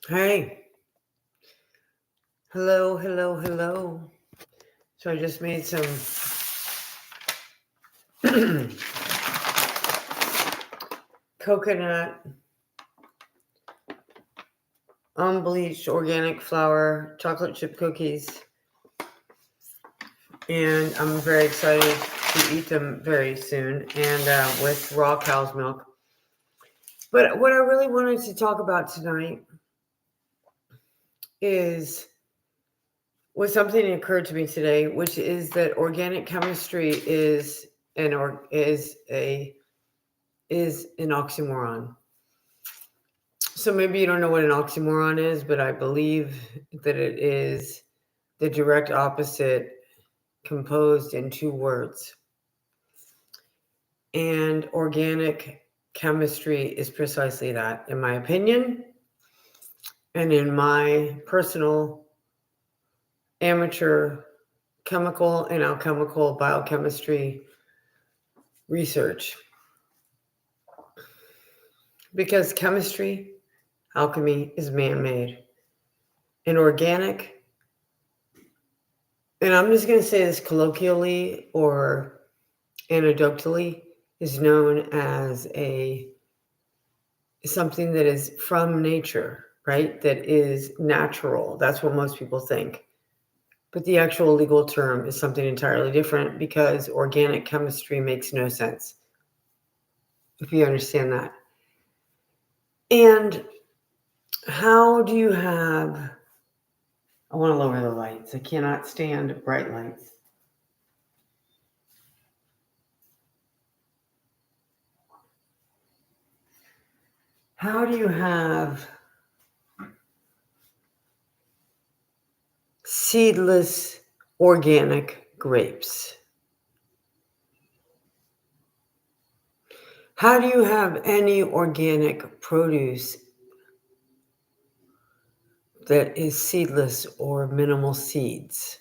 Hey, hello, hello, hello. So I just made some coconut unbleached organic flour chocolate chip cookies, and I'm very excited to eat them very soon and with raw cow's milk. But what I really wanted to talk about tonight is was something that occurred to me today, which is that organic chemistry is an oxymoron. So maybe you don't know what an oxymoron is, but I believe that it is the direct opposite composed in two words. And organic chemistry is precisely that, in my opinion, and in my personal amateur chemical and alchemical biochemistry research. Because chemistry, alchemy is man made. And organic, and I'm just going to say this colloquially or anecdotally, is known as something that is from nature, right? That is natural. That's what most people think. But the actual legal term is something entirely different because organic chemistry makes no sense, if you understand that. And how do you have, I want to lower the lights. I cannot stand bright lights. How do you have seedless organic grapes? How do you have any organic produce that is seedless or minimal seeds?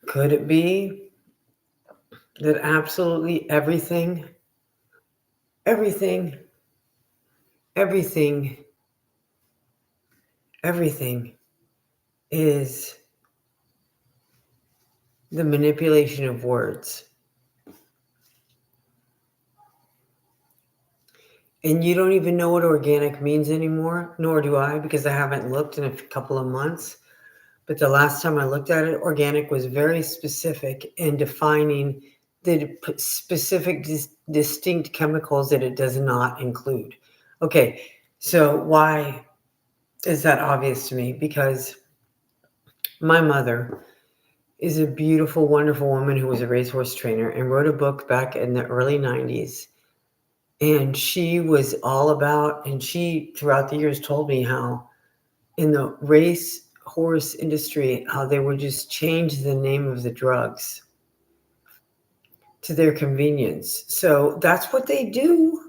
Could it be that absolutely everything, everything, everything, everything is the manipulation of words? And you don't even know what organic means anymore, nor do I, because I haven't looked in a couple of months. But the last time I looked at it, organic was very specific in defining the specific distinct chemicals that it does not include. Okay, so why is that obvious to me? Because my mother is a beautiful, wonderful woman who was a racehorse trainer and wrote a book back in the early 90s. And she was all about, and she throughout the years told me how in the race horse industry, how they would just change the name of the drugs to their convenience. So that's what they do.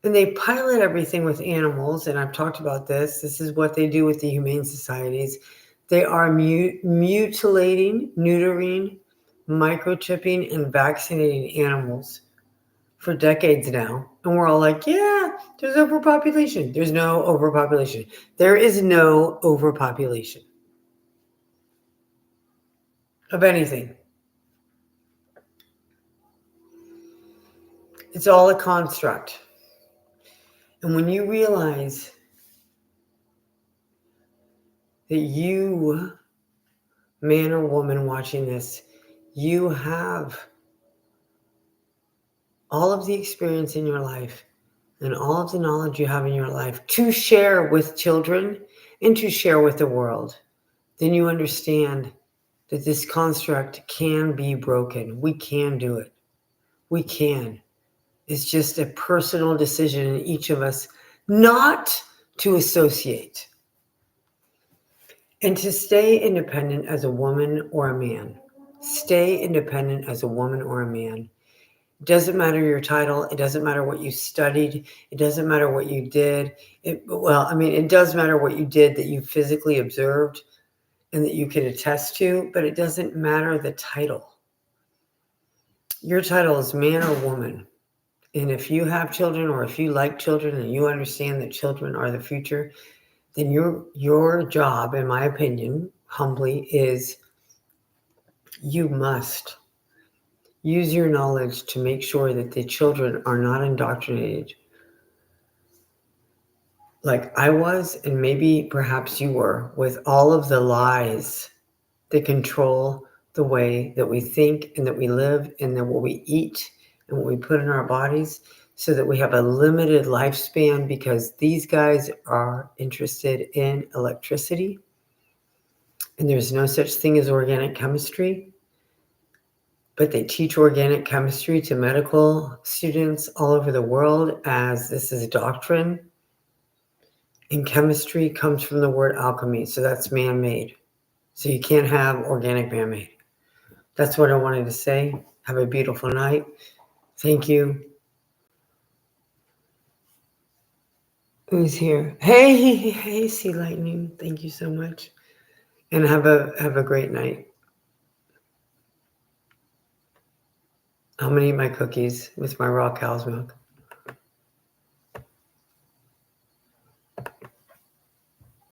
And they pilot everything with animals. And I've talked about this. This is what they do with the humane societies. They are mutilating, neutering, microchipping, and vaccinating animals for decades now. And we're all like, yeah, there's overpopulation. There's no overpopulation. There is no overpopulation of anything. It's all a construct. And when you realize that you, man or woman watching this, you have all of the experience in your life and all of the knowledge you have in your life to share with children and to share with the world, then you understand that this construct can be broken. We can do it. We can. It's just a personal decision in each of us not to associate and to stay independent as a woman or a man. Stay independent as a woman or a man. It doesn't matter your title. It doesn't matter what you studied. It doesn't matter what you did. It does matter what you did that you physically observed and that you can attest to, but it doesn't matter the title. Your title is man or woman. And if you have children, or if you like children and you understand that children are the future, then your job, in my opinion, humbly, is you must use your knowledge to make sure that the children are not indoctrinated like I was, and maybe perhaps you were, with all of the lies that control the way that we think and that we live and then what we eat and what we put in our bodies, so that we have a limited lifespan because these guys are interested in electricity. And there's no such thing as organic chemistry, but they teach organic chemistry to medical students all over the world as this is a doctrine. And chemistry comes from the word alchemy, so that's man-made. So you can't have organic man-made. That's what I wanted to say. Have a beautiful night. Thank you. Who's here? Hey, Sea Lightning. Thank you so much. And have a great night. I'm gonna eat my cookies with my raw cow's milk.